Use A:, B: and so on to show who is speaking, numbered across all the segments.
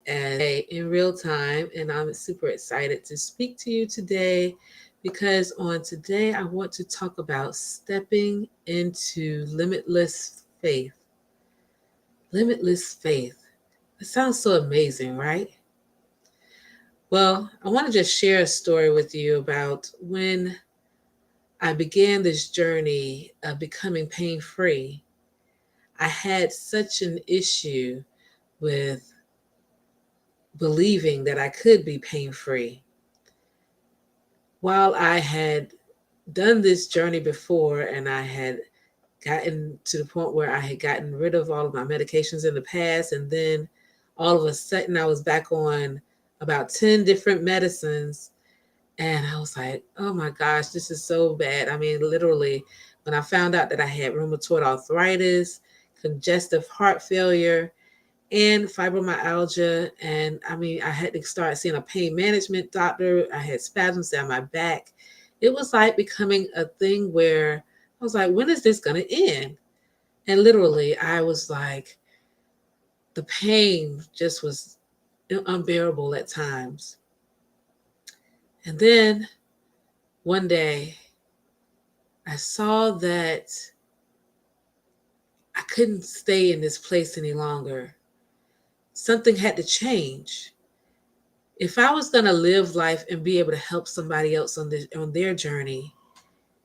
A: and in real time. And I'm super excited to speak to you today because on today I want to talk about stepping into limitless faith. Limitless faith. It sounds so amazing, right? Well, I want to just share a story with you about when I began this journey of becoming pain free. I had such an issue with believing that I could be pain free. While I had done this journey before and I had gotten to the point where I had gotten rid of all of my medications in the past, and then all of a sudden I was back on about 10 different medicines. And I was like, oh my gosh, this is so bad. I mean, literally, when I found out that I had rheumatoid arthritis, congestive heart failure, and fibromyalgia. And I mean, I had to start seeing a pain management doctor. I had spasms down my back. It was like becoming a thing where I was like, when is this going to end? And literally, I was like, the pain just was unbearable at times. And then one day, I saw that I couldn't stay in this place any longer. Something had to change. If I was going to live life and be able to help somebody else on their journey,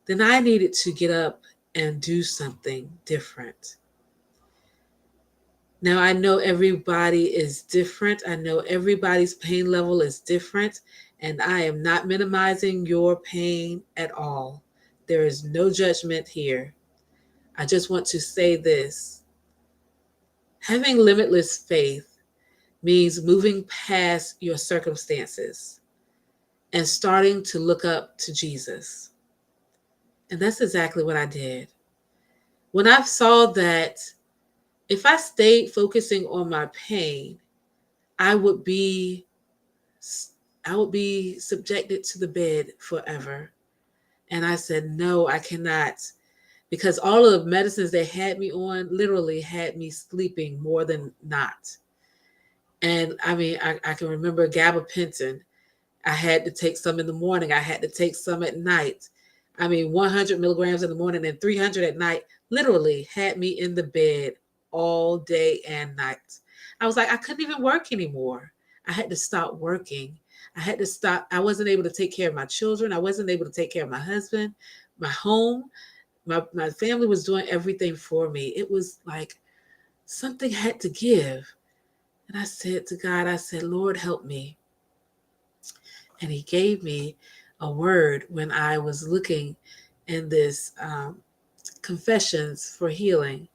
A: then I needed to get up and do something different. Now, I know everybody is different. I know everybody's pain level is different, and I am not minimizing your pain at all. There is no judgment here. I just want to say this: having limitless faith means moving past your circumstances and starting to look up to Jesus. And that's exactly what I did. When I saw that if I stayed focusing on my pain, I would be I would be subjected to the bed forever. And I said, no, I cannot. Because all of the medicines they had me on literally had me sleeping more than not. And I mean, I can remember gabapentin. I had to take some in the morning. I had to take some at night. I mean, 100 milligrams in the morning and 300 at night literally had me in the bed all day and night. I was like, I couldn't even work anymore. I had to stop working. I had to stop. I wasn't able to take care of my children. I wasn't able to take care of my husband, my home. My family was doing everything for me. It was like something had to give. And I said to God, I said, Lord, help me. And he gave me a word when I was looking in this Confessions for Healing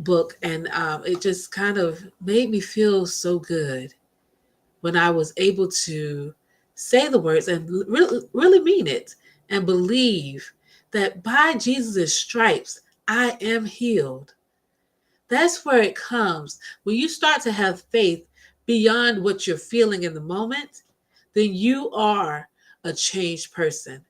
A: book. And it just kind of made me feel so good when I was able to say the words and really mean it and believe that by Jesus' stripes, I am healed. That's where it comes. When you start to have faith beyond what you're feeling in the moment, then you are a changed person.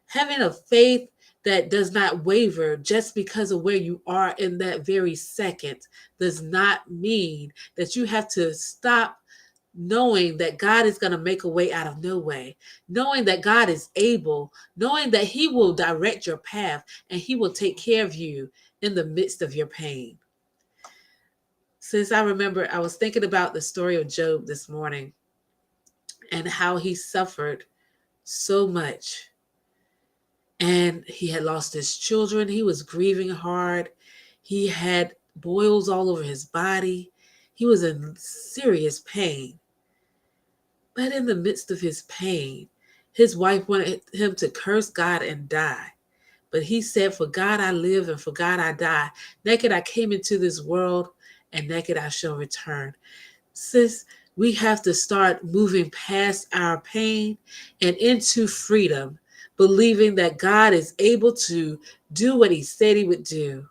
A: Having a faith that does not waver just because of where you are in that very second does not mean that you have to stop knowing that God is going to make a way out of no way, knowing that God is able, knowing that He will direct your path and He will take care of you in the midst of your pain. Since I remember, I was thinking about the story of Job this morning and how he suffered so much. And he had lost his children. He was grieving hard. He had boils all over his body. He was in serious pain. But in the midst of his pain, his wife wanted him to curse God and die. But he said, for God I live and for God I die. Naked I came into this world and naked I shall return. Sis, we have to start moving past our pain and into freedom, believing that God is able to do what He said He would do.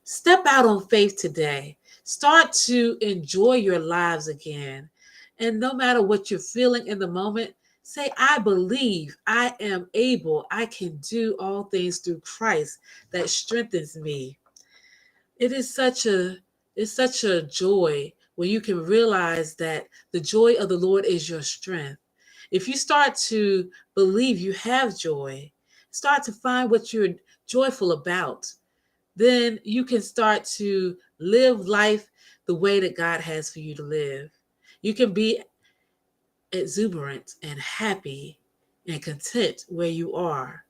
A: Step out on faith today. Start to enjoy your lives again. And no matter what you're feeling in the moment, say, I believe I am able. I can do all things through Christ that strengthens me. It is such a joy when you can realize that the joy of the Lord is your strength. If you start to believe you have joy, start to find what you're joyful about, then you can start to live life the way that God has for you to live. You can be exuberant and happy and content where you are.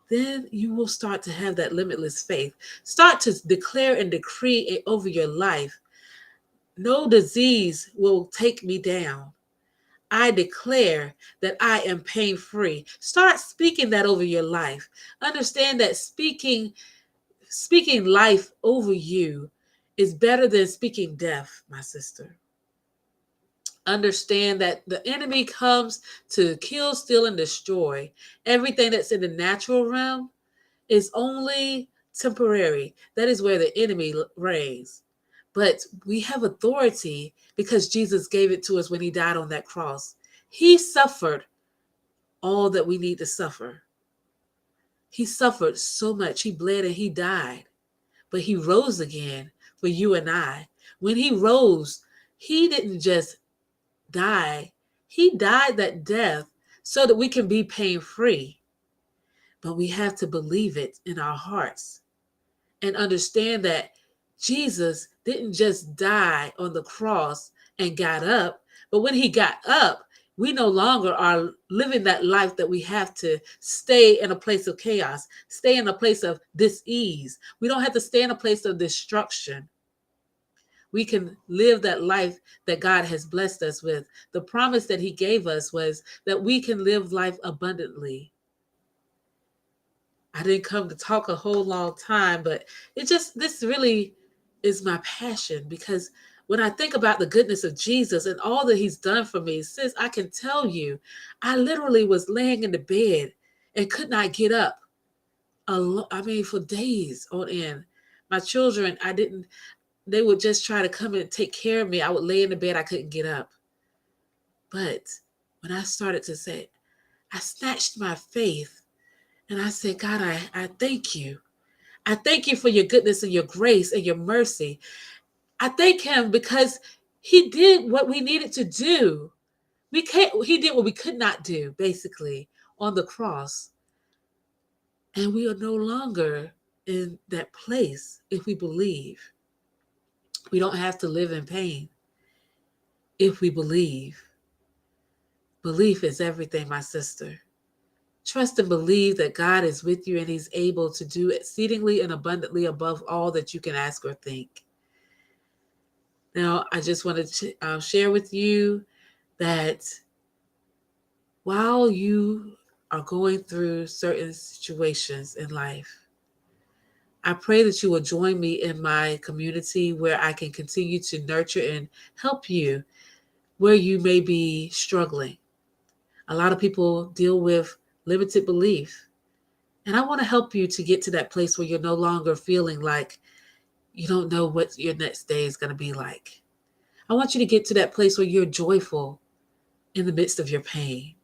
A: Then you will start to have that limitless faith. Start to declare and decree it over your life. No disease will take me down. I declare that I am pain free. Start speaking that over your life. Understand that speaking life over you is better than speaking death, my sister. Understand that the enemy comes to kill, steal, and destroy. Everything that's in the natural realm is only temporary. That is where the enemy reigns. But we have authority because Jesus gave it to us when he died on that cross. He suffered all that we need to suffer. He suffered so much. He bled and he died. But he rose again for you and I. When he rose, he didn't just die, he died that death so that we can be pain free. But we have to believe it in our hearts and understand that Jesus didn't just die on the cross and got up, but when he got up, we no longer are living that life that we have to stay in a place of chaos, stay in a place of dis-ease. We don't have to stay in a place of destruction. We can live that life that God has blessed us with. The promise that he gave us was that we can live life abundantly. I didn't come to talk a whole long time, but this really is my passion, because when I think about the goodness of Jesus and all that he's done for me, sis, I can tell you, I literally was laying in the bed and could not get up. For days on end. My children, they would just try to come and take care of me. I would lay in the bed, I couldn't get up. But when I started to say, I snatched my faith and I said, God, I thank you. I thank you for your goodness and your grace and your mercy. I thank him because he did what we needed to do. He did what we could not do, basically, on the cross. And we are no longer in that place if we believe. We don't have to live in pain if we believe. Belief is everything, my sister. Trust and believe that God is with you and he's able to do exceedingly and abundantly above all that you can ask or think. Now, I just wanted to share with you that while you are going through certain situations in life, I pray that you will join me in my community where I can continue to nurture and help you where you may be struggling. A lot of people deal with limited belief. And I want to help you to get to that place where you're no longer feeling like you don't know what your next day is going to be like. I want you to get to that place where you're joyful in the midst of your pain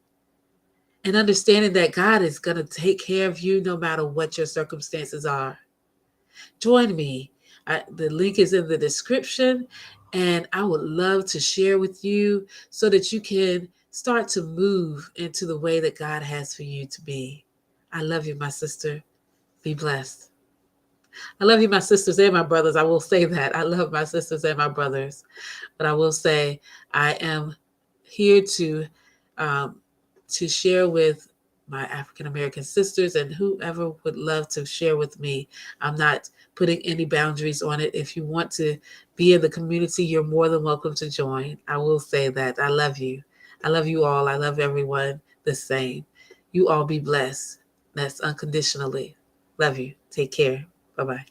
A: and understanding that God is going to take care of you no matter what your circumstances are. Join me. The link is in the description, and I would love to share with you so that you can start to move into the way that God has for you to be. I love you, my sister. Be blessed. I love you, my sisters and my brothers. I will say that. I love my sisters and my brothers. But I will say I am here to share with my African American sisters and whoever would love to share with me. I'm not putting any boundaries on it. If you want to be in the community, you're more than welcome to join. I will say that. I love you. I love you all. I love everyone the same. You all be blessed. That's unconditionally. Love you. Take care. Bye-bye.